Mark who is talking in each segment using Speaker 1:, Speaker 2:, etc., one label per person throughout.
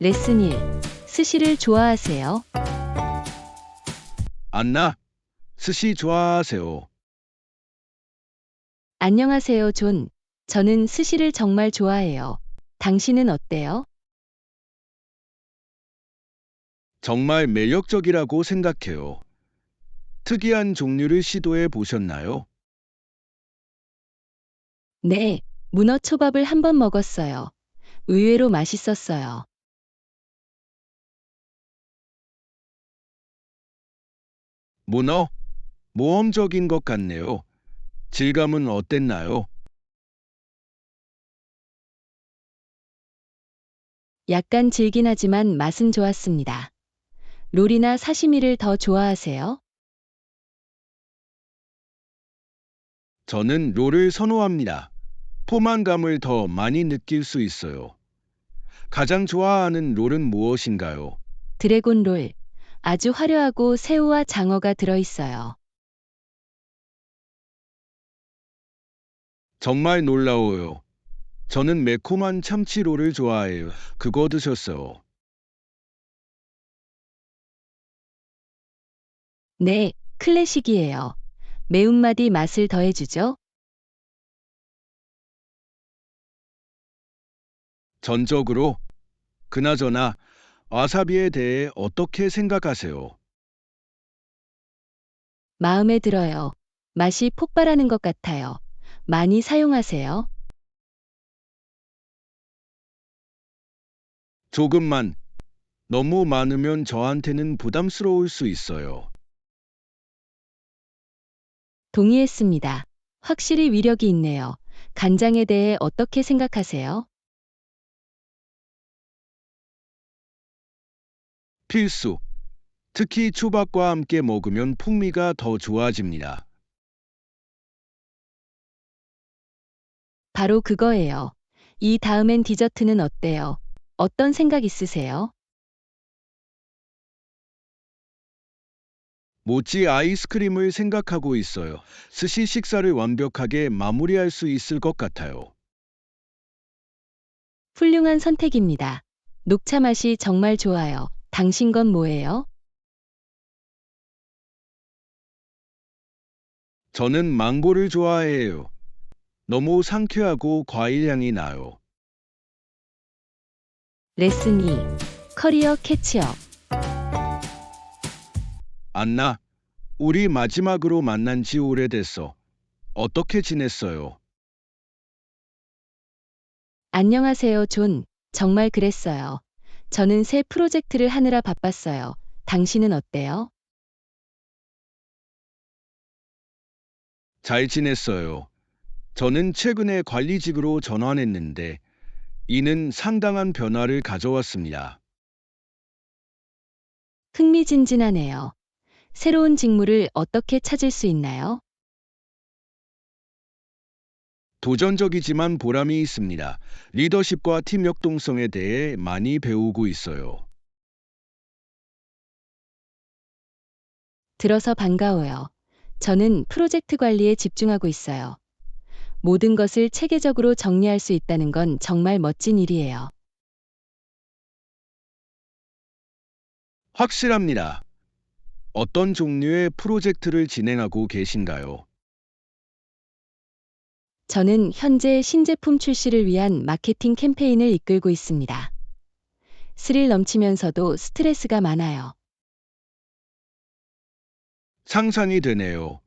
Speaker 1: 레슨 1. 스시를 좋아하세요?
Speaker 2: 안나, 스시 좋아하세요.
Speaker 1: 안녕하세요, 존. 저는 스시를 정말 좋아해요. 당신은 어때요?
Speaker 2: 정말 매력적이라고 생각해요. 특이한 종류를 시도해 보셨나요?
Speaker 1: 네, 문어 초밥을 한 번 먹었어요. 의외로 맛있었어요.
Speaker 2: 문어, 모험적인 것 같네요. 질감은 어땠나요?
Speaker 1: 약간 질긴 하지만 맛은 좋았습니다. 롤이나 사시미를 더 좋아하세요?
Speaker 2: 저는 롤을 선호합니다. 포만감을 더 많이 느낄 수 있어요. 가장 좋아하는 롤은 무엇인가요?
Speaker 1: 드래곤 롤. 아주 화려하고 새우와 장어가 들어있어요.
Speaker 2: 정말 놀라워요. 저는 매콤한 참치롤을 좋아해요. 그거 드셨어요.
Speaker 1: 네, 클래식이에요. 매운맛이 맛을 더해주죠?
Speaker 2: 전적으로, 그나저나, 와사비에 대해 어떻게 생각하세요?
Speaker 1: 마음에 들어요. 맛이 폭발하는 것 같아요. 많이 사용하세요.
Speaker 2: 조금만, 너무 많으면 저한테는 부담스러울 수 있어요.
Speaker 1: 동의했습니다. 확실히 위력이 있네요. 간장에 대해 어떻게 생각하세요?
Speaker 2: 필수. 특히 초밥과 함께 먹으면 풍미가 더 좋아집니다.
Speaker 1: 바로 그거예요. 이 다음엔 디저트는 어때요? 어떤 생각 있으세요?
Speaker 2: 모찌 아이스크림을 생각하고 있어요. 스시 식사를 완벽하게 마무리할 수 있을 것 같아요.
Speaker 1: 훌륭한 선택입니다. 녹차 맛이 정말 좋아요. 당신 건 뭐예요?
Speaker 2: 저는 망고를 좋아해요. 너무 상쾌하고 과일 향이 나요.
Speaker 1: 레슨 2. 커리어 캐치업.
Speaker 2: 안나, 우리 마지막으로 만난 지 오래됐어. 어떻게 지냈어요?
Speaker 1: 안녕하세요, 존. 정말 그랬어요. 저는 새 프로젝트를 하느라 바빴어요. 당신은 어때요?
Speaker 2: 잘 지냈어요. 저는 최근에 관리직으로 전환했는데 이는 상당한 변화를 가져왔습니다.
Speaker 1: 흥미진진하네요. 새로운 직무를 어떻게 찾을 수 있나요?
Speaker 2: 도전적이지만 보람이 있습니다. 리더십과 팀 역동성에 대해 많이 배우고 있어요.
Speaker 1: 들어서 반가워요. 저는 프로젝트 관리에 집중하고 있어요. 모든 것을 체계적으로 정리할 수 있다는 건 정말 멋진 일이에요.
Speaker 2: 확실합니다. 어떤 종류의 프로젝트를 진행하고 계신가요?
Speaker 1: 저는 현재 신제품 출시를 위한 마케팅 캠페인을 이끌고 있습니다. 스릴 넘치면서도 스트레스가 많아요.
Speaker 2: 상상이 되네요.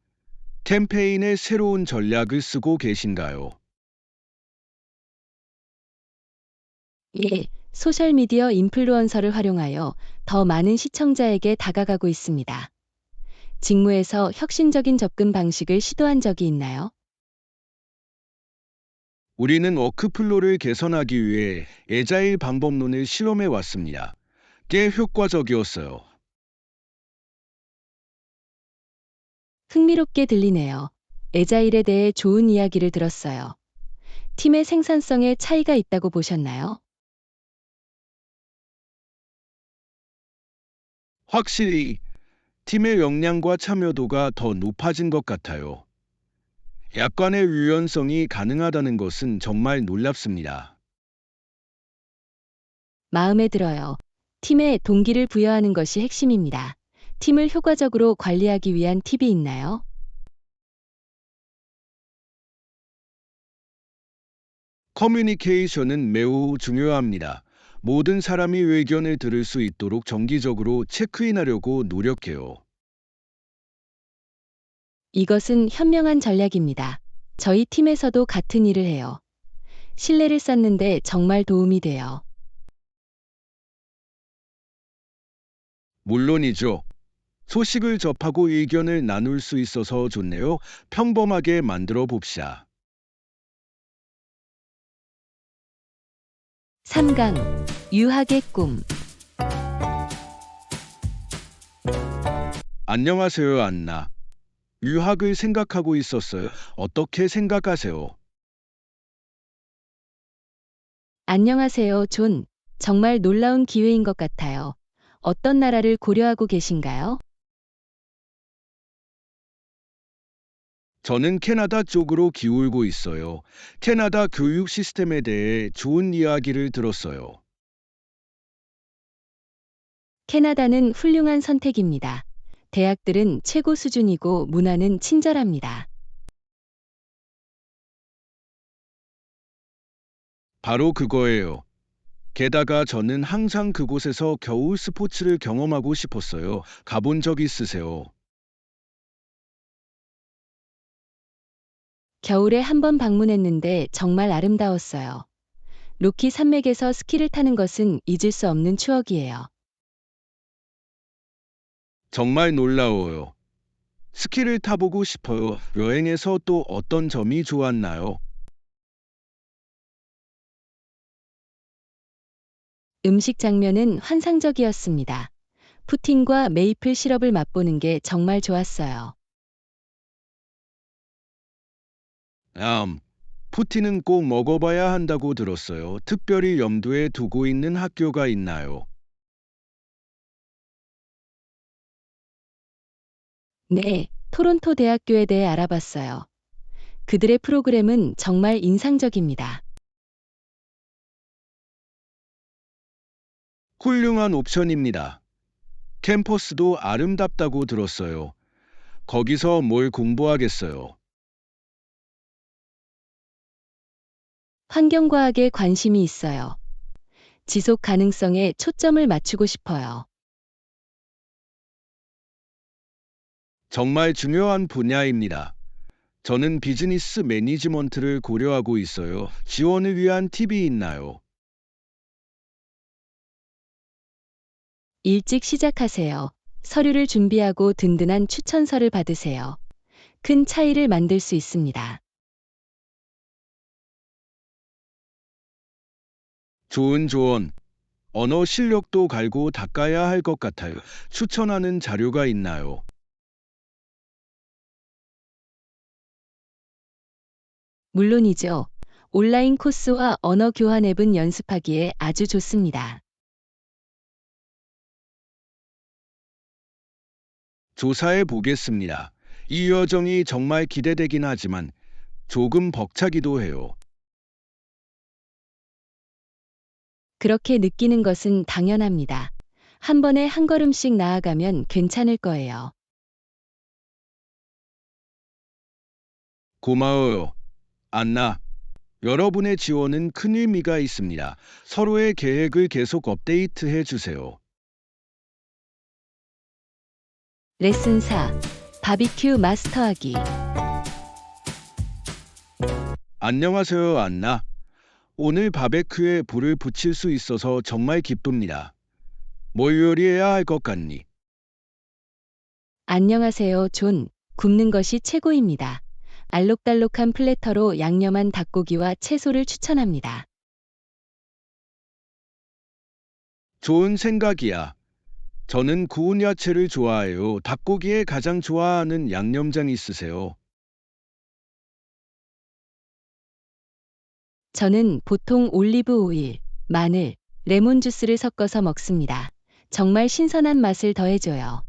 Speaker 2: 캠페인에 새로운 전략을 쓰고 계신가요?
Speaker 1: 예, 소셜미디어 인플루언서를 활용하여 더 많은 시청자에게 다가가고 있습니다. 직무에서 혁신적인 접근 방식을 시도한 적이 있나요?
Speaker 2: 우리는 워크플로를 개선하기 위해 에자일 방법론을 실험해 왔습니다. 꽤 효과적이었어요.
Speaker 1: 흥미롭게 들리네요. 에자일에 대해 좋은 이야기를 들었어요. 팀의 생산성에 차이가 있다고 보셨나요?
Speaker 2: 확실히 팀의 역량과 참여도가 더 높아진 것 같아요. 약관의 유연성이 가능하다는 것은 정말 놀랍습니다.
Speaker 1: 마음에 들어요. 팀에 동기를 부여하는 것이 핵심입니다. 팀을 효과적으로 관리하기 위한 팁이 있나요?
Speaker 2: 커뮤니케이션은 매우 중요합니다. 모든 사람이 의견을 들을 수 있도록 정기적으로 체크인하려고 노력해요.
Speaker 1: 이것은 현명한 전략입니다. 저희 팀에서도 같은 일을 해요. 신뢰를 쌓는데 정말 도움이 돼요.
Speaker 2: 물론이죠. 소식을 접하고 의견을 나눌 수 있어서 좋네요. 평범하게 만들어 봅시다.
Speaker 1: 3강 유학의 꿈.
Speaker 2: 안녕하세요, 안나. 유학을 생각하고 있었어요. 어떻게 생각하세요?
Speaker 1: 안녕하세요, 존. 정말 놀라운 기회인 것 같아요. 어떤 나라를 고려하고 계신가요?
Speaker 2: 저는 캐나다 쪽으로 기울고 있어요. 캐나다 교육 시스템에 대해 좋은 이야기를 들었어요.
Speaker 1: 캐나다는 훌륭한 선택입니다. 대학들은 최고 수준이고 문화는 친절합니다.
Speaker 2: 바로 그거예요. 게다가 저는 항상 그곳에서 겨울 스포츠를 경험하고 싶었어요. 가본 적 있으세요?
Speaker 1: 겨울에 한 번 방문했는데 정말 아름다웠어요. 로키 산맥에서 스키를 타는 것은 잊을 수 없는 추억이에요.
Speaker 2: 정말 놀라워요. 스키를 타보고 싶어요. 여행에서 또 어떤 점이 좋았나요?
Speaker 1: 음식 장면은 환상적이었습니다. 푸틴과 메이플 시럽을 맛보는 게 정말 좋았어요.
Speaker 2: 음, 푸틴은 꼭 먹어봐야 한다고 들었어요. 특별히 염두에 두고 있는 학교가 있나요?
Speaker 1: 네, 토론토 대학교에 대해 알아봤어요. 그들의 프로그램은 정말 인상적입니다.
Speaker 2: 훌륭한 옵션입니다. 캠퍼스도 아름답다고 들었어요. 거기서 뭘 공부하겠어요?
Speaker 1: 환경과학에 관심이 있어요. 지속 가능성에 초점을 맞추고 싶어요.
Speaker 2: 정말 중요한 분야입니다. 저는 비즈니스 매니지먼트를 고려하고 있어요. 지원을 위한 팁이 있나요?
Speaker 1: 일찍 시작하세요. 서류를 준비하고 든든한 추천서를 받으세요. 큰 차이를 만들 수 있습니다.
Speaker 2: 좋은 조언. 언어 실력도 갈고 닦아야 할 것 같아요. 추천하는 자료가 있나요?
Speaker 1: 물론이죠. 온라인 코스와 언어 교환 앱은 연습하기에 아주 좋습니다.
Speaker 2: 조사해 보겠습니다. 이 여정이 정말 기대되긴 하지만 조금 벅차기도 해요.
Speaker 1: 그렇게 느끼는 것은 당연합니다. 한 번에 한 걸음씩 나아가면 괜찮을 거예요.
Speaker 2: 고마워요. 안나, 여러분의 지원은 큰 의미가 있습니다. 서로의 계획을 계속 업데이트해 주세요.
Speaker 1: 레슨 4. 바비큐 마스터하기.
Speaker 2: 안녕하세요, 안나. 오늘 바베큐에 불을 붙일 수 있어서 정말 기쁩니다. 뭘 요리해야 할 것 같니?
Speaker 1: 안녕하세요, 존. 굽는 것이 최고입니다. 알록달록한 플래터로 양념한 닭고기와 채소를 추천합니다.
Speaker 2: 좋은 생각이야. 저는 구운 야채를 좋아해요. 닭고기에 가장 좋아하는 양념장 있으세요?
Speaker 1: 저는 보통 올리브 오일, 마늘, 레몬 주스를 섞어서 먹습니다. 정말 신선한 맛을 더해줘요.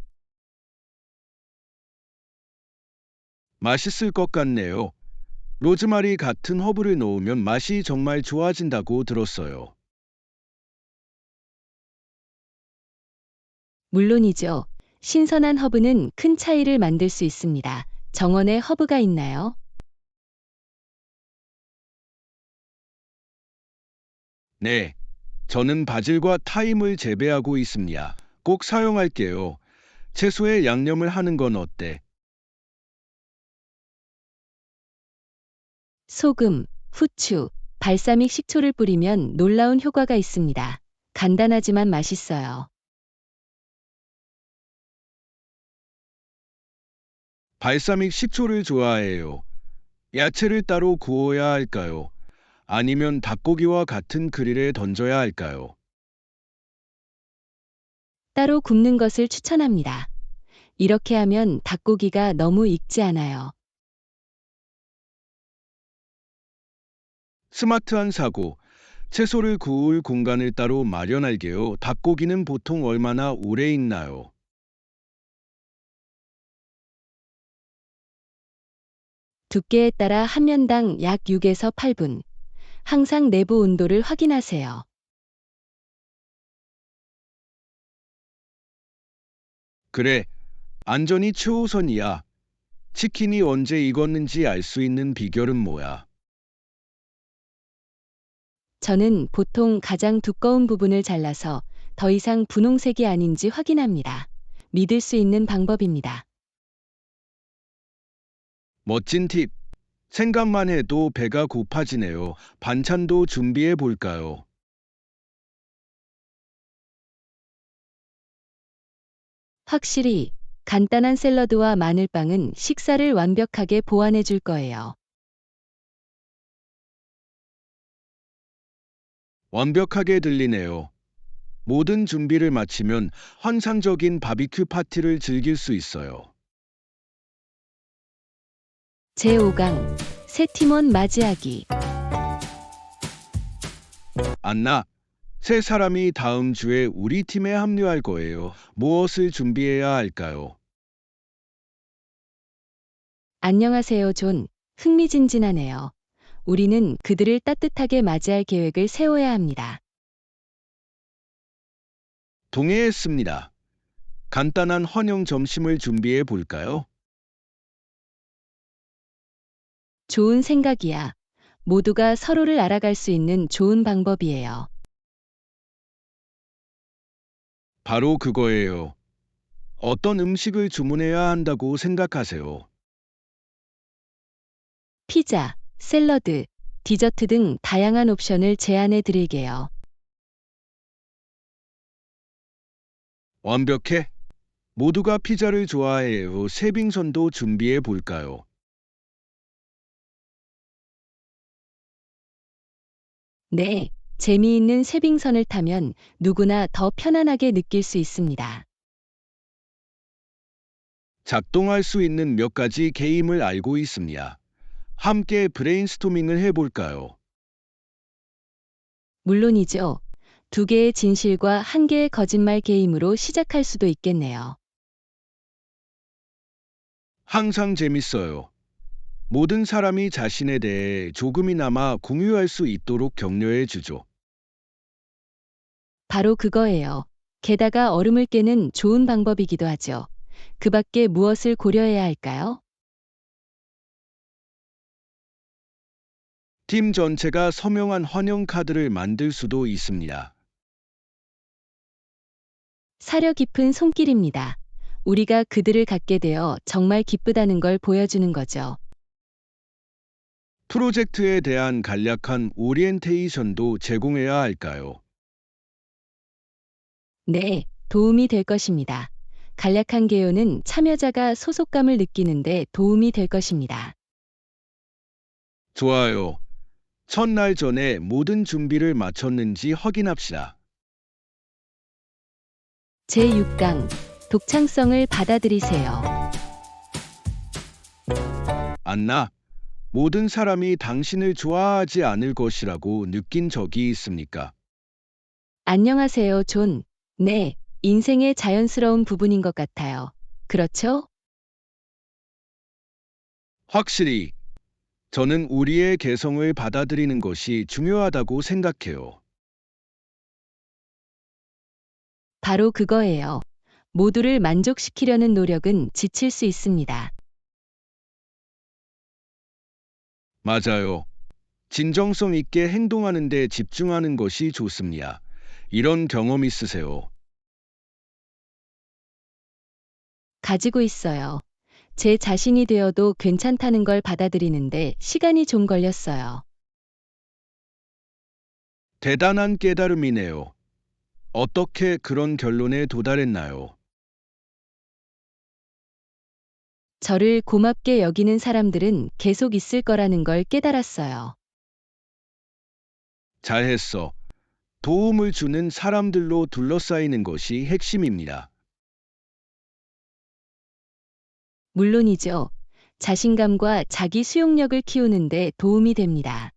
Speaker 2: 맛있을 것 같네요. 로즈마리 같은 허브를 넣으면 맛이 정말 좋아진다고 들었어요.
Speaker 1: 물론이죠. 신선한 허브는 큰 차이를 만들 수 있습니다. 정원에 허브가 있나요?
Speaker 2: 네, 저는 바질과 타임을 재배하고 있습니다. 꼭 사용할게요. 채소에 양념을 하는 건 어때?
Speaker 1: 소금, 후추, 발사믹 식초를 뿌리면 놀라운 효과가 있습니다. 간단하지만 맛있어요.
Speaker 2: 발사믹 식초를 좋아해요. 야채를 따로 구워야 할까요? 아니면 닭고기와 같은 그릴에 던져야 할까요?
Speaker 1: 따로 굽는 것을 추천합니다. 이렇게 하면 닭고기가 너무 익지 않아요.
Speaker 2: 스마트한 사고. 채소를 구울 공간을 따로 마련할게요. 닭고기는 보통 얼마나 오래 익나요?
Speaker 1: 두께에 따라 한 면당 약 6에서 8분. 항상 내부 온도를 확인하세요.
Speaker 2: 그래, 안전이 최우선이야. 치킨이 언제 익었는지 알 수 있는 비결은 뭐야?
Speaker 1: 저는 보통 가장 두꺼운 부분을 잘라서 더 이상 분홍색이 아닌지 확인합니다. 믿을 수 있는 방법입니다.
Speaker 2: 멋진 팁. 생각만 해도 배가 고파지네요. 반찬도 준비해 볼까요?
Speaker 1: 확실히 간단한 샐러드와 마늘빵은 식사를 완벽하게 보완해 줄 거예요.
Speaker 2: 완벽하게 들리네요. 모든 준비를 마치면 환상적인 바비큐 파티를 즐길 수 있어요.
Speaker 1: 제5강 새 팀원 맞이하기.
Speaker 2: 안나, 세 사람이 다음 주에 우리 팀에 합류할 거예요. 무엇을 준비해야 할까요?
Speaker 1: 안녕하세요, 존. 흥미진진하네요. 우리는 그들을 따뜻하게 맞이할 계획을 세워야 합니다.
Speaker 2: 동의했습니다. 간단한 환영 점심을 준비해 볼까요?
Speaker 1: 좋은 생각이야. 모두가 서로를 알아갈 수 있는 좋은 방법이에요.
Speaker 2: 바로 그거예요. 어떤 음식을 주문해야 한다고 생각하세요?
Speaker 1: 피자, 샐러드, 디저트 등 다양한 옵션을 제안해 드릴게요.
Speaker 2: 완벽해? 모두가 피자를 좋아해요. 세빙선도 준비해 볼까요?
Speaker 1: 네, 재미있는 세빙선을 타면 누구나 더 편안하게 느낄 수 있습니다.
Speaker 2: 작동할 수 있는 몇 가지 게임을 알고 있습니다. 함께 브레인스토밍을 해볼까요?
Speaker 1: 물론이죠. 두 개의 진실과 한 개의 거짓말 게임으로 시작할 수도 있겠네요.
Speaker 2: 항상 재밌어요. 모든 사람이 자신에 대해 조금이나마 공유할 수 있도록 격려해 주죠.
Speaker 1: 바로 그거예요. 게다가 얼음을 깨는 좋은 방법이기도 하죠. 그 밖에 무엇을 고려해야 할까요?
Speaker 2: 팀 전체가 서명한 환영 카드를 만들 수도 있습니다.
Speaker 1: 사려 깊은 손길입니다. 우리가 그들을 갖게 되어 정말 기쁘다는 걸 보여주는 거죠.
Speaker 2: 프로젝트에 대한 간략한 오리엔테이션도 제공해야 할까요?
Speaker 1: 네, 도움이 될 것입니다. 간략한 개요는 참여자가 소속감을 느끼는데 도움이 될 것입니다.
Speaker 2: 좋아요. 첫날 전에 모든 준비를 마쳤는지 확인합시다.
Speaker 1: 제6강 독창성을 받아들이세요.
Speaker 2: 안나, 모든 사람이 당신을 좋아하지 않을 것이라고 느낀 적이 있습니까?
Speaker 1: 안녕하세요, 존. 네, 인생의 자연스러운 부분인 것 같아요. 그렇죠?
Speaker 2: 확실히, 저는 우리의 개성을 받아들이는 것이 중요하다고 생각해요.
Speaker 1: 바로 그거예요. 모두를 만족시키려는 노력은 지칠 수 있습니다.
Speaker 2: 맞아요. 진정성 있게 행동하는 데 집중하는 것이 좋습니다. 이런 경험 있으세요?
Speaker 1: 가지고 있어요. 제 자신이 되어도 괜찮다는 걸 받아들이는데 시간이 좀 걸렸어요.
Speaker 2: 대단한 깨달음이네요. 어떻게 그런 결론에 도달했나요?
Speaker 1: 저를 고맙게 여기는 사람들은 계속 있을 거라는 걸 깨달았어요.
Speaker 2: 잘했어. 도움을 주는 사람들로 둘러싸이는 것이 핵심입니다.
Speaker 1: 물론이죠. 자신감과 자기 수용력을 키우는데 도움이 됩니다.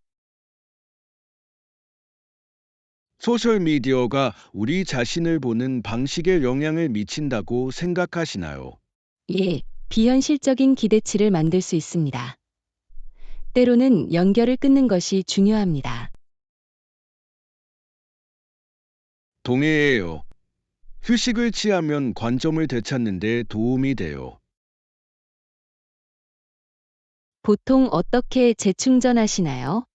Speaker 2: 소셜미디어가 우리 자신을 보는 방식에 영향을 미친다고 생각하시나요?
Speaker 1: 예, 비현실적인 기대치를 만들 수 있습니다. 때로는 연결을 끊는 것이 중요합니다.
Speaker 2: 동의해요. 휴식을 취하면 관점을 되찾는 데 도움이 돼요.
Speaker 1: 보통 어떻게 재충전하시나요?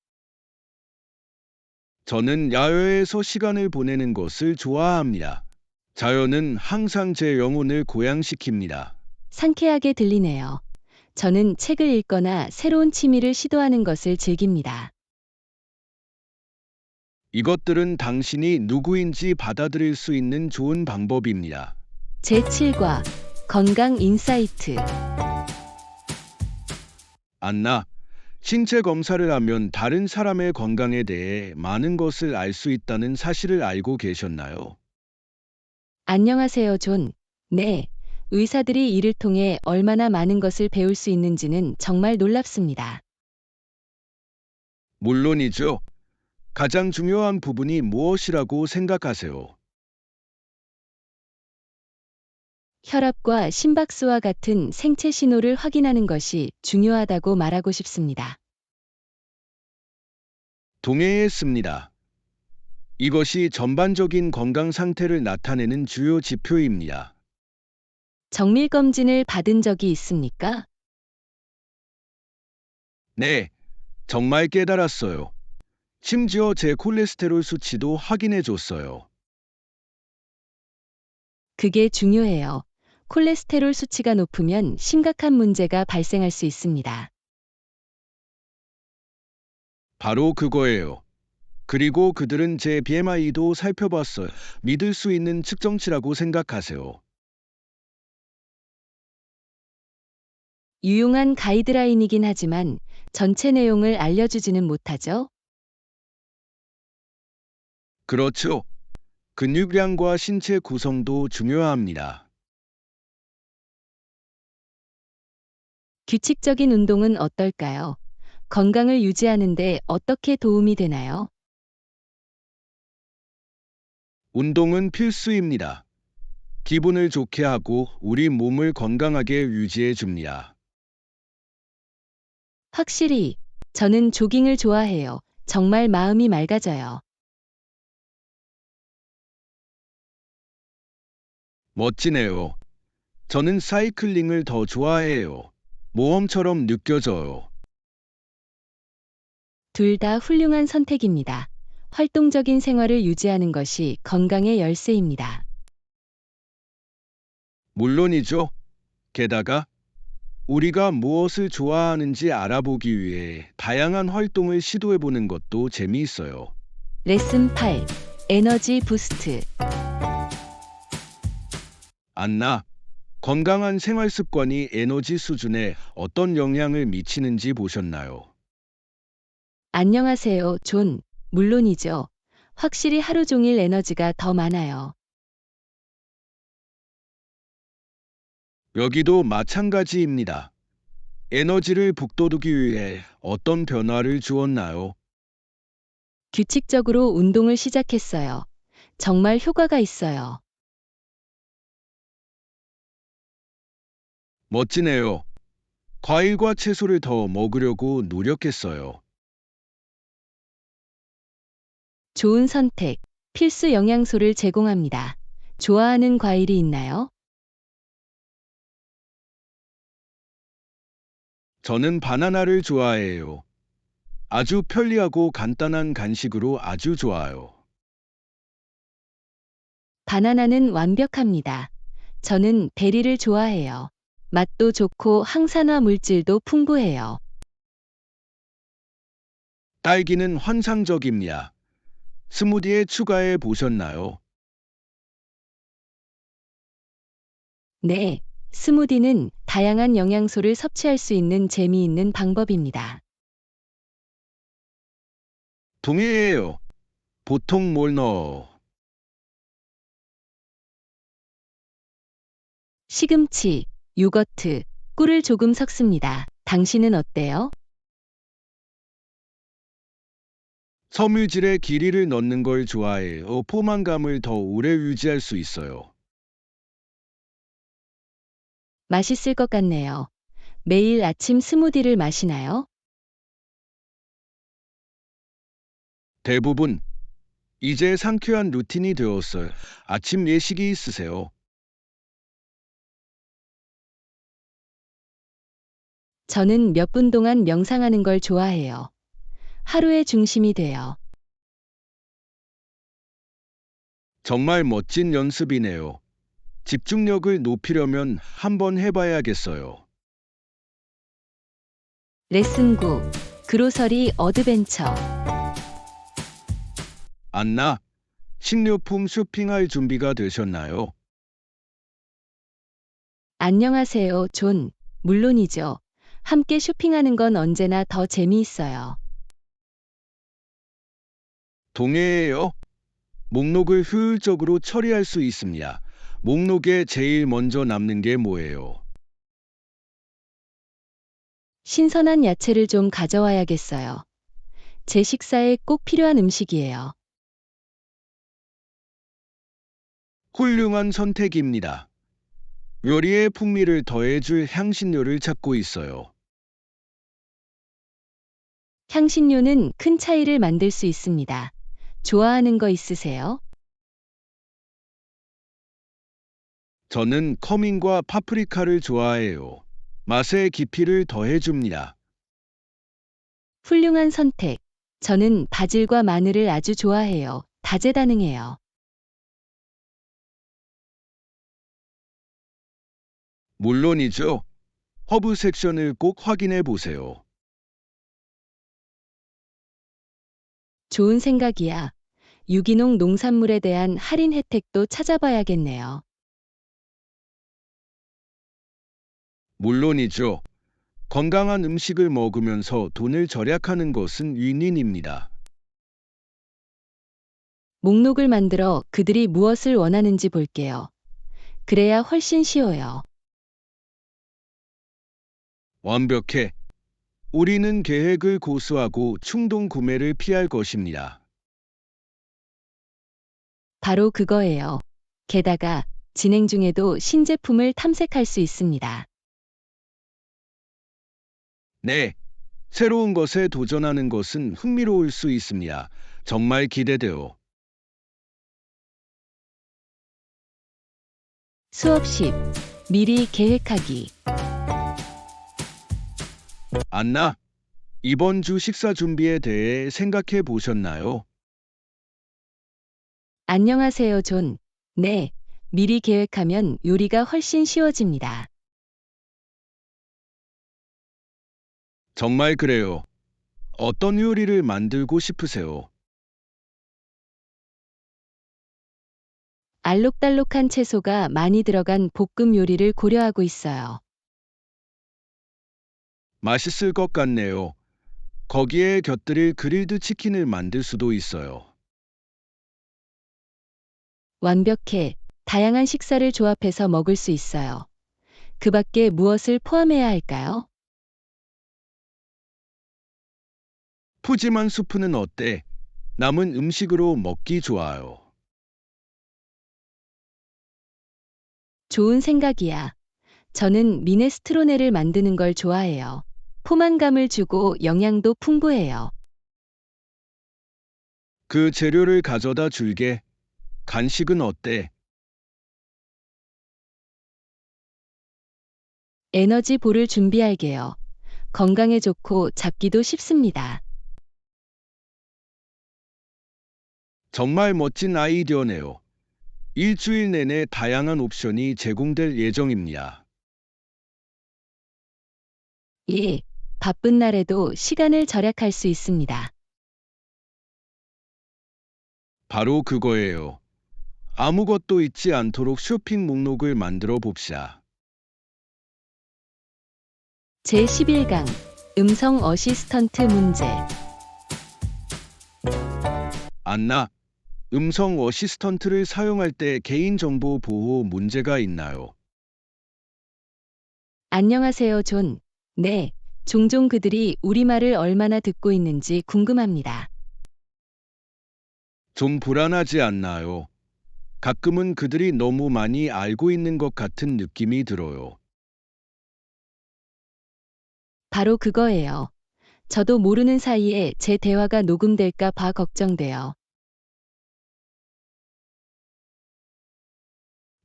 Speaker 2: 저는 야외에서 시간을 보내는 것을 좋아합니다. 자연은 항상 제 영혼을 고양시킵니다.
Speaker 1: 상쾌하게 들리네요. 저는 책을 읽거나 새로운 취미를 시도하는 것을 즐깁니다.
Speaker 2: 이것들은 당신이 누구인지 받아들일 수 있는 좋은 방법입니다.
Speaker 1: 제7과 건강 인사이트.
Speaker 2: 안나, 신체 검사를 하면 다른 사람의 건강에 대해 많은 것을 알 수 있다는 사실을 알고 계셨나요?
Speaker 1: 안녕하세요, 존. 네. 의사들이 이를 통해 얼마나 많은 것을 배울 수 있는지는 정말 놀랍습니다.
Speaker 2: 물론이죠. 가장 중요한 부분이 무엇이라고 생각하세요?
Speaker 1: 혈압과 심박수와 같은 생체 신호를 확인하는 것이 중요하다고 말하고 싶습니다.
Speaker 2: 동의했습니다. 이것이 전반적인 건강 상태를 나타내는 주요 지표입니다.
Speaker 1: 정밀 검진을 받은 적이 있습니까?
Speaker 2: 네, 정말 깨달았어요. 심지어 제 콜레스테롤 수치도 확인해 줬어요.
Speaker 1: 그게 중요해요. 콜레스테롤 수치가 높으면 심각한 문제가 발생할 수 있습니다.
Speaker 2: 바로 그거예요. 그리고 그들은 제 BMI도 살펴봤어요. 믿을 수 있는 측정치라고 생각하세요.
Speaker 1: 유용한 가이드라인이긴 하지만 전체 내용을 알려주지는 못하죠.
Speaker 2: 그렇죠. 근육량과 신체 구성도 중요합니다.
Speaker 1: 규칙적인 운동은 어떨까요? 건강을 유지하는데 어떻게 도움이 되나요?
Speaker 2: 운동은 필수입니다. 기분을 좋게 하고 우리 몸을 건강하게 유지해 줍니다.
Speaker 1: 확실히, 저는 조깅을 좋아해요. 정말 마음이 맑아져요.
Speaker 2: 멋지네요. 저는 사이클링을 더 좋아해요. 모험처럼 느껴져요.
Speaker 1: 둘 다 훌륭한 선택입니다. 활동적인 생활을 유지하는 것이 건강의 열쇠입니다.
Speaker 2: 물론이죠. 게다가 우리가 무엇을 좋아하는지 알아보기 위해 다양한 활동을 시도해 보는 것도 재미있어요.
Speaker 1: 레슨 8. 에너지 부스트.
Speaker 2: 안나, 건강한 생활 습관이 에너지 수준에 어떤 영향을 미치는지 보셨나요?
Speaker 1: 안녕하세요, 존. 물론이죠. 확실히 하루 종일 에너지가 더 많아요.
Speaker 2: 여기도 마찬가지입니다. 에너지를 북돋우기 위해 어떤 변화를 주었나요?
Speaker 1: 규칙적으로 운동을 시작했어요. 정말 효과가 있어요.
Speaker 2: 멋지네요. 과일과 채소를 더 먹으려고 노력했어요.
Speaker 1: 좋은 선택. 필수 영양소를 제공합니다. 좋아하는 과일이 있나요?
Speaker 2: 저는 바나나를 좋아해요. 아주 편리하고 간단한 간식으로 아주 좋아요.
Speaker 1: 바나나는 완벽합니다. 저는 베리를 좋아해요. 맛도 좋고 항산화 물질도 풍부해요.
Speaker 2: 딸기는 환상적입니다. 스무디에 추가해 보셨나요?
Speaker 1: 네, 스무디는 다양한 영양소를 섭취할 수 있는 재미있는 방법입니다.
Speaker 2: 동의해요. 보통 뭘 넣어?
Speaker 1: 시금치, 요거트, 꿀을 조금 섞습니다. 당신은 어때요?
Speaker 2: 섬유질에 길이를 넣는 걸 좋아해요. 포만감을 더 오래 유지할 수 있어요.
Speaker 1: 맛있을 것 같네요. 매일 아침 스무디를 마시나요?
Speaker 2: 대부분 이제 상쾌한 루틴이 되었어요. 아침 예식이 있으세요?
Speaker 1: 저는 몇 분 동안 명상하는 걸 좋아해요. 하루의 중심이 돼요.
Speaker 2: 정말 멋진 연습이네요. 집중력을 높이려면 한번 해봐야겠어요.
Speaker 1: 레슨 9. 그로서리 어드벤처.
Speaker 2: 안나, 식료품 쇼핑할 준비가 되셨나요?
Speaker 1: 안녕하세요, 존. 물론이죠. 함께 쇼핑하는 건 언제나 더 재미있어요.
Speaker 2: 동해예요. 목록을 효율적으로 처리할 수 있습니다. 목록에 제일 먼저 남는 게 뭐예요?
Speaker 1: 신선한 야채를 좀 가져와야겠어요. 제 식사에 꼭 필요한 음식이에요.
Speaker 2: 훌륭한 선택입니다. 요리에 풍미를 더해줄 향신료를 찾고 있어요.
Speaker 1: 향신료는 큰 차이를 만들 수 있습니다. 좋아하는 거 있으세요?
Speaker 2: 저는 커민과 파프리카를 좋아해요. 맛의 깊이를 더해줍니다.
Speaker 1: 훌륭한 선택. 저는 바질과 마늘을 아주 좋아해요. 다재다능해요.
Speaker 2: 물론이죠. 허브 섹션을 꼭 확인해 보세요.
Speaker 1: 좋은 생각이야. 유기농 농산물에 대한 할인 혜택도 찾아봐야겠네요.
Speaker 2: 물론이죠. 건강한 음식을 먹으면서 돈을 절약하는 것은 윈윈입니다.
Speaker 1: 목록을 만들어 그들이 무엇을 원하는지 볼게요. 그래야 훨씬 쉬워요.
Speaker 2: 완벽해. 우리는 계획을 고수하고 충동 구매를 피할 것입니다.
Speaker 1: 바로 그거예요. 게다가 진행 중에도 신제품을 탐색할 수 있습니다.
Speaker 2: 네. 새로운 것에 도전하는 것은 흥미로울 수 있습니다. 정말 기대돼요.
Speaker 1: 수업 10. 미리 계획하기.
Speaker 2: 안나, 이번 주 식사 준비에 대해 생각해 보셨나요?
Speaker 1: 안녕하세요, 존. 네. 미리 계획하면 요리가 훨씬 쉬워집니다.
Speaker 2: 정말 그래요. 어떤 요리를 만들고 싶으세요?
Speaker 1: 알록달록한 채소가 많이 들어간 볶음 요리를 고려하고 있어요.
Speaker 2: 맛있을 것 같네요. 거기에 곁들일 그릴드 치킨을 만들 수도 있어요.
Speaker 1: 완벽해. 다양한 식사를 조합해서 먹을 수 있어요. 그 밖에 무엇을 포함해야 할까요?
Speaker 2: 푸짐한 수프는 어때? 남은 음식으로 먹기 좋아요.
Speaker 1: 좋은 생각이야. 저는 미네스트로네를 만드는 걸 좋아해요. 포만감을 주고 영양도 풍부해요.
Speaker 2: 그 재료를 가져다 줄게. 간식은 어때?
Speaker 1: 에너지 볼을 준비할게요. 건강에 좋고 잡기도 쉽습니다.
Speaker 2: 정말 멋진 아이디어네요. 일주일 내내 다양한 옵션이 제공될 예정입니다.
Speaker 1: 예, 바쁜 날에도 시간을 절약할 수 있습니다.
Speaker 2: 바로 그거예요. 아무것도 잊지 않도록 쇼핑 목록을 만들어 봅시다.
Speaker 1: 제11강 음성 어시스턴트 문제.
Speaker 2: 안나, 음성 어시스턴트를 사용할 때 개인정보 보호 문제가 있나요?
Speaker 1: 안녕하세요, 존. 네, 종종 그들이 우리말을 얼마나 듣고 있는지 궁금합니다.
Speaker 2: 좀 불안하지 않나요? 가끔은 그들이 너무 많이 알고 있는 것 같은 느낌이 들어요.
Speaker 1: 바로 그거예요. 저도 모르는 사이에 제 대화가 녹음될까 봐 걱정돼요.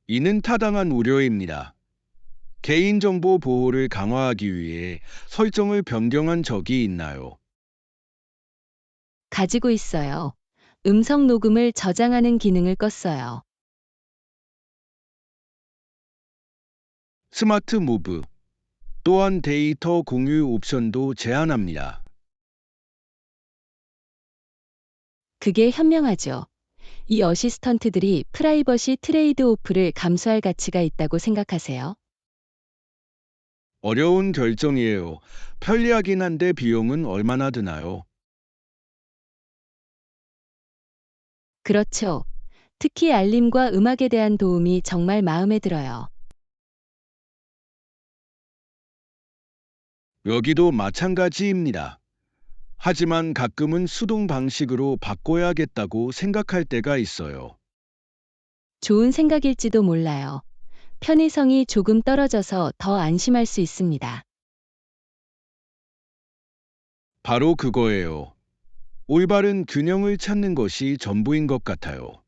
Speaker 2: 이는 타당한 우려입니다. 개인정보 보호를 강화하기 위해 설정을 변경한 적이 있나요?
Speaker 1: 가지고 있어요. 음성 녹음을 저장하는 기능을 껐어요.
Speaker 2: 스마트 무브, 또한 데이터 공유 옵션도 제한합니다.
Speaker 1: 그게 현명하죠. 이 어시스턴트들이 프라이버시 트레이드 오프를 감수할 가치가 있다고 생각하세요?
Speaker 2: 어려운 결정이에요. 편리하긴 한데 비용은 얼마나 드나요?
Speaker 1: 그렇죠. 특히 알림과 음악에 대한 도움이 정말 마음에 들어요.
Speaker 2: 여기도 마찬가지입니다. 하지만 가끔은 수동 방식으로 바꿔야겠다고 생각할 때가 있어요.
Speaker 1: 좋은 생각일지도 몰라요. 편의성이 조금 떨어져서 더 안심할 수 있습니다.
Speaker 2: 바로 그거예요. 올바른 균형을 찾는 것이 전부인 것 같아요.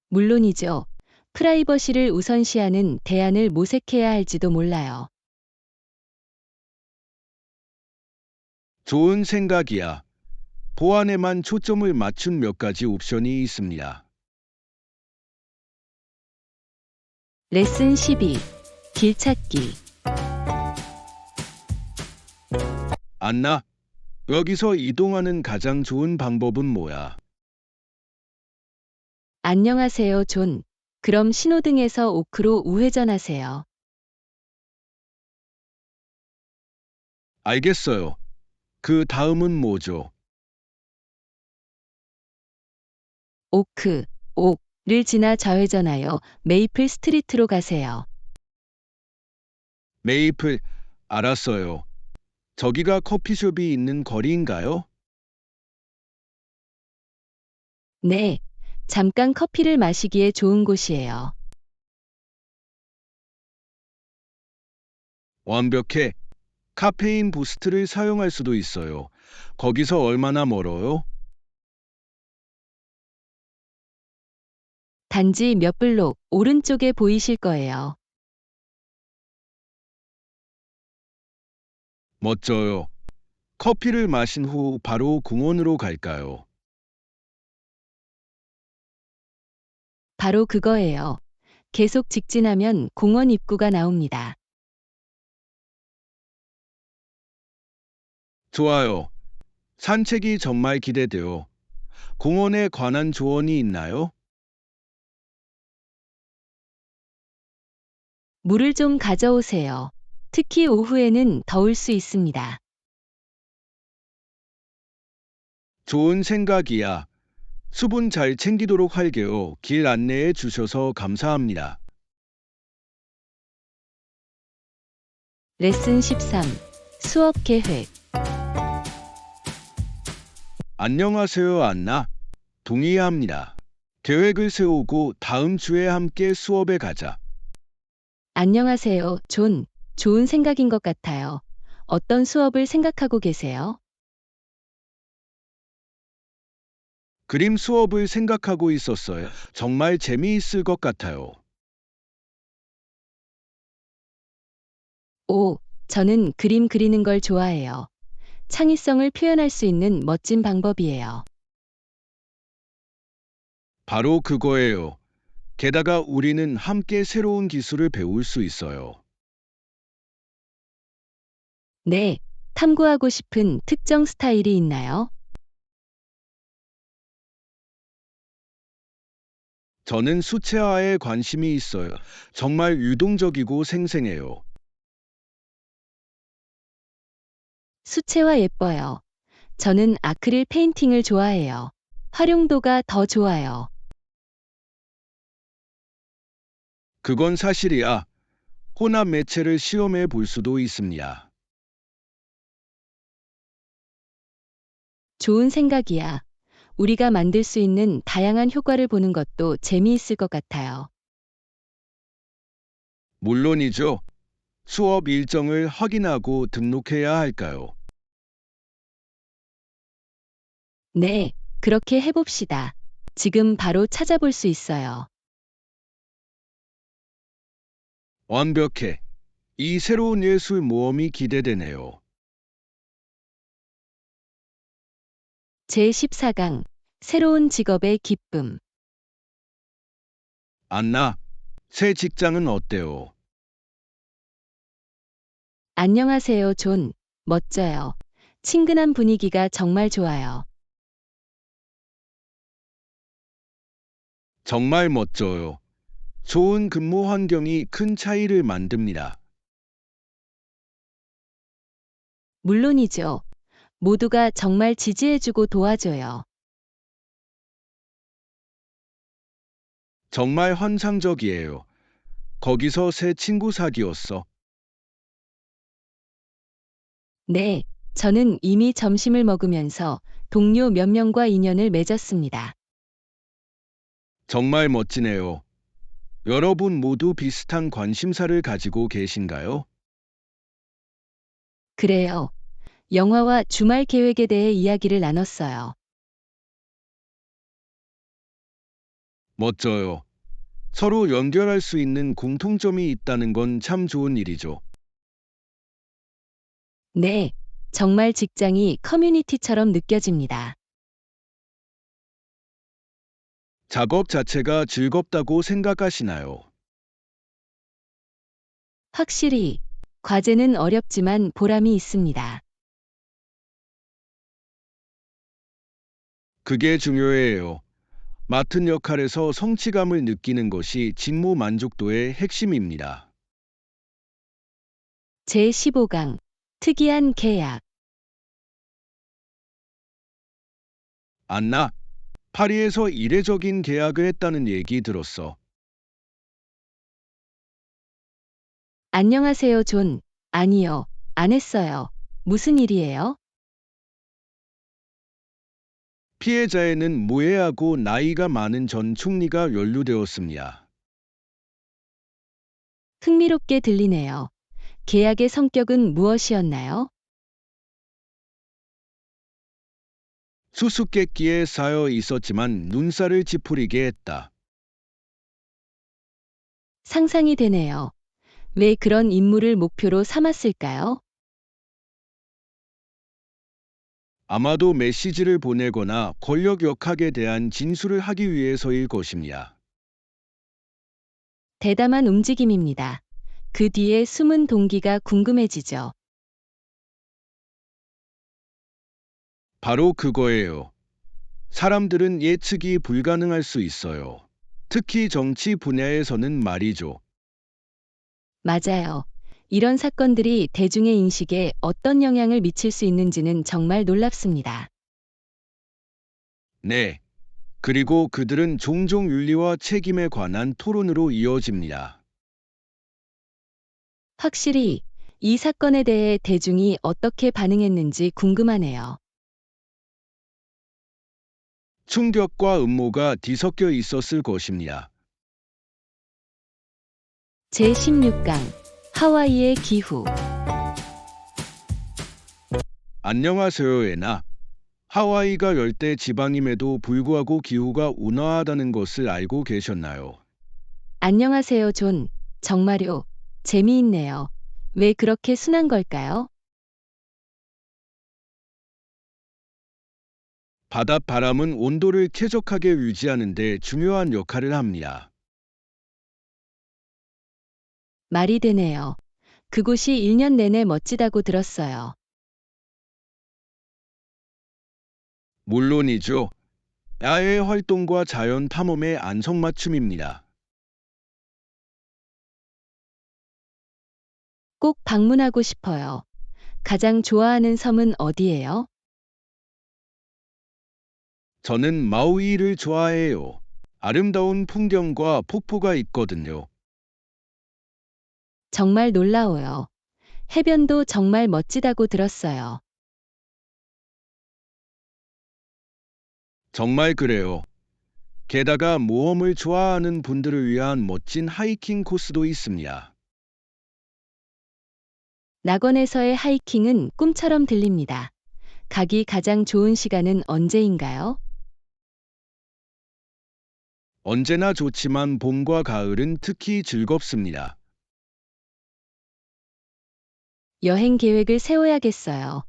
Speaker 1: 물론이죠. 프라이버시를 우선시하는 대안을 모색해야 할지도 몰라요.
Speaker 2: 좋은 생각이야. 보안에만 초점을 맞춘 몇 가지 옵션이 있습니다.
Speaker 1: 레슨 12. 길찾기.
Speaker 2: 안나, 여기서 이동하는 가장 좋은 방법은 뭐야?
Speaker 1: 안녕하세요, 존. 그럼 신호등에서 오크로 우회전하세요.
Speaker 2: 알겠어요. 그 다음은 뭐죠?
Speaker 1: 오크, 옥을 지나 좌회전하여 메이플 스트리트로 가세요.
Speaker 2: 메이플, 알았어요. 저기가 커피숍이 있는 거리인가요?
Speaker 1: 네, 잠깐 커피를 마시기에 좋은 곳이에요.
Speaker 2: 완벽해. 카페인 부스트를 사용할 수도 있어요. 거기서 얼마나 멀어요?
Speaker 1: 단지 몇 블록 오른쪽에 보이실 거예요.
Speaker 2: 멋져요. 커피를 마신 후 바로 공원으로 갈까요?
Speaker 1: 바로 그거예요. 계속 직진하면 공원 입구가 나옵니다.
Speaker 2: 좋아요. 산책이 정말 기대돼요. 공원에 관한 조언이 있나요?
Speaker 1: 물을 좀 가져오세요. 특히 오후에는 더울 수 있습니다.
Speaker 2: 좋은 생각이야. 수분 잘 챙기도록 할게요. 길 안내해 주셔서 감사합니다.
Speaker 1: 레슨 13. 수업 계획.
Speaker 2: 안녕하세요, 안나. 동의합니다. 계획을 세우고 다음 주에 함께 수업에 가자.
Speaker 1: 안녕하세요, 존. 좋은 생각인 것 같아요. 어떤 수업을 생각하고 계세요?
Speaker 2: 그림 수업을 생각하고 있었어요. 정말 재미있을 것 같아요.
Speaker 1: 오, 저는 그림 그리는 걸 좋아해요. 창의성을 표현할 수 있는 멋진 방법이에요.
Speaker 2: 바로 그거예요. 게다가 우리는 함께 새로운 기술을 배울 수 있어요.
Speaker 1: 네, 탐구하고 싶은 특정 스타일이 있나요?
Speaker 2: 저는 수채화에 관심이 있어요. 정말 유동적이고 생생해요.
Speaker 1: 수채화 예뻐요. 저는 아크릴 페인팅을 좋아해요. 활용도가 더 좋아요.
Speaker 2: 그건 사실이야. 혼합 매체를 시험해 볼 수도 있습니다.
Speaker 1: 좋은 생각이야. 우리가 만들 수 있는 다양한 효과를 보는 것도 재미있을 것 같아요.
Speaker 2: 물론이죠. 수업 일정을 확인하고 등록해야 할까요?
Speaker 1: 네, 그렇게 해봅시다. 지금 바로 찾아볼 수 있어요.
Speaker 2: 완벽해. 이 새로운 예술 모험이 기대되네요.
Speaker 1: 제14강 새로운 직업의 기쁨.
Speaker 2: 안나, 새 직장은 어때요?
Speaker 1: 안녕하세요, 존. 멋져요. 친근한 분위기가 정말 좋아요.
Speaker 2: 정말 멋져요. 좋은 근무 환경이 큰 차이를 만듭니다.
Speaker 1: 물론이죠. 모두가 정말 지지해주고 도와줘요.
Speaker 2: 정말 환상적이에요. 거기서 새 친구 사귀었어.
Speaker 1: 네, 저는 이미 점심을 먹으면서 동료 몇 명과 인연을 맺었습니다.
Speaker 2: 정말 멋지네요. 여러분 모두 비슷한 관심사를 가지고 계신가요?
Speaker 1: 그래요. 영화와 주말 계획에 대해 이야기를 나눴어요.
Speaker 2: 멋져요. 서로 연결할 수 있는 공통점이 있다는 건 참 좋은 일이죠.
Speaker 1: 네, 정말 직장이 커뮤니티처럼 느껴집니다.
Speaker 2: 작업 자체가 즐겁다고 생각하시나요?
Speaker 1: 확실히, 과제는 어렵지만 보람이 있습니다.
Speaker 2: 그게 중요해요. 맡은 역할에서 성취감을 느끼는 것이 직무 만족도의 핵심입니다.
Speaker 1: 제15강 특이한 계약.
Speaker 2: 안나, 파리에서 이례적인 계약을 했다는 얘기 들었어.
Speaker 1: 안녕하세요, 존. 아니요, 안 했어요. 무슨 일이에요?
Speaker 2: 피해자에는 무해하고 나이가 많은 전 총리가 연루되었습니다.
Speaker 1: 흥미롭게 들리네요. 계약의 성격은 무엇이었나요?
Speaker 2: 수수께끼에 쌓여 있었지만 눈살을 찌푸리게 했다.
Speaker 1: 상상이 되네요. 왜 그런 인물을 목표로 삼았을까요?
Speaker 2: 아마도 메시지를 보내거나 권력 역학에 대한 진술을 하기 위해서일 것입니다.
Speaker 1: 대담한 움직임입니다. 그 뒤에 숨은 동기가 궁금해지죠.
Speaker 2: 바로 그거예요. 사람들은 예측이 불가능할 수 있어요. 특히 정치 분야에서는 말이죠.
Speaker 1: 맞아요. 이런 사건들이 대중의 인식에 어떤 영향을 미칠 수 있는지는 정말 놀랍습니다.
Speaker 2: 네. 그리고 그들은 종종 윤리와 책임에 관한 토론으로 이어집니다.
Speaker 1: 확실히 이 사건에 대해 대중이 어떻게 반응했는지 궁금하네요.
Speaker 2: 충격과 음모가 뒤섞여 있었을 것입니다.
Speaker 1: 제16강 하와이의 기후.
Speaker 2: 안녕하세요, 에나. 하와이가 열대 지방임에도 불구하고 기후가 온화하다는 것을 알고 계셨나요?
Speaker 1: 안녕하세요, 존. 정말요. 재미있네요. 왜 그렇게 순한 걸까요?
Speaker 2: 바닷바람은 온도를 쾌적하게 유지하는 데 중요한 역할을 합니다.
Speaker 1: 말이 되네요. 그곳이 1년 내내 멋지다고 들었어요.
Speaker 2: 물론이죠. 야외 활동과 자연 탐험의 안성맞춤입니다.
Speaker 1: 꼭 방문하고 싶어요. 가장 좋아하는 섬은 어디예요?
Speaker 2: 저는 마우이를 좋아해요. 아름다운 풍경과 폭포가 있거든요.
Speaker 1: 정말 놀라워요. 해변도 정말 멋지다고 들었어요.
Speaker 2: 정말 그래요. 게다가 모험을 좋아하는 분들을 위한 멋진 하이킹 코스도 있습니다.
Speaker 1: 낙원에서의 하이킹은 꿈처럼 들립니다. 가기 가장 좋은 시간은 언제인가요?
Speaker 2: 언제나 좋지만 봄과 가을은 특히 즐겁습니다.
Speaker 1: 여행 계획을 세워야겠어요.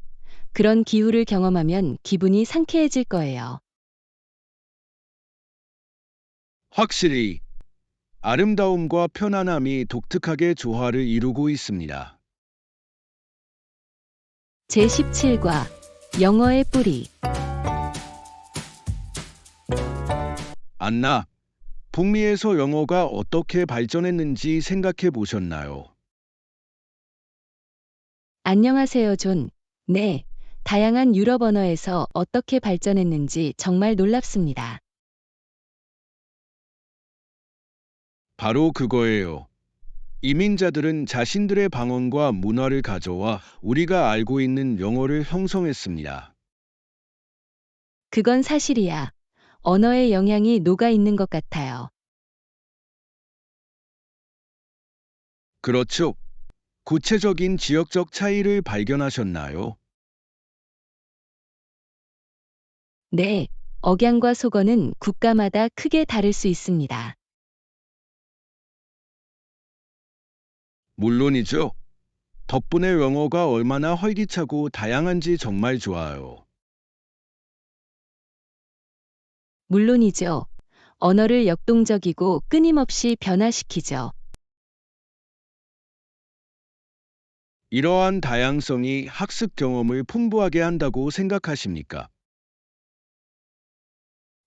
Speaker 1: 그런 기후를 경험하면 기분이 상쾌해질 거예요.
Speaker 2: 확실히 아름다움과 편안함이 독특하게 조화를 이루고 있습니다.
Speaker 1: 제17과 영어의 뿌리.
Speaker 2: 안나, 북미에서 영어가 어떻게 발전했는지 생각해 보셨나요?
Speaker 1: 안녕하세요, 존. 네, 다양한 유럽 언어에서 어떻게 발전했는지 정말 놀랍습니다.
Speaker 2: 바로 그거예요. 이민자들은 자신들의 방언과 문화를 가져와 우리가 알고 있는 영어를 형성했습니다.
Speaker 1: 그건 사실이야. 언어의 영향이 녹아 있는 것 같아요.
Speaker 2: 그렇죠. 구체적인 지역적 차이를 발견하셨나요?
Speaker 1: 네, 억양과 속어는 국가마다 크게 다를 수 있습니다.
Speaker 2: 물론이죠. 덕분에 영어가 얼마나 활기차고 다양한지 정말 좋아요.
Speaker 1: 물론이죠. 언어를 역동적이고 끊임없이 변화시키죠.
Speaker 2: 이러한 다양성이 학습 경험을 풍부하게 한다고 생각하십니까?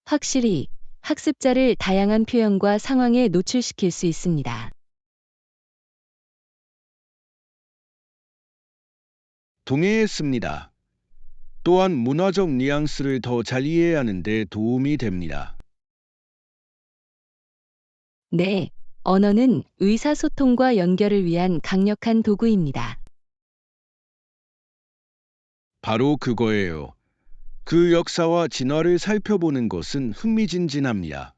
Speaker 1: 확실히 학습자를 다양한 표현과 상황에 노출시킬 수 있습니다.
Speaker 2: 동의했습니다. 또한 문화적 뉘앙스를 더 잘 이해하는 데 도움이 됩니다.
Speaker 1: 네, 언어는 의사소통과 연결을 위한 강력한 도구입니다.
Speaker 2: 바로 그거예요. 그 역사와 진화를 살펴보는 것은 흥미진진합니다.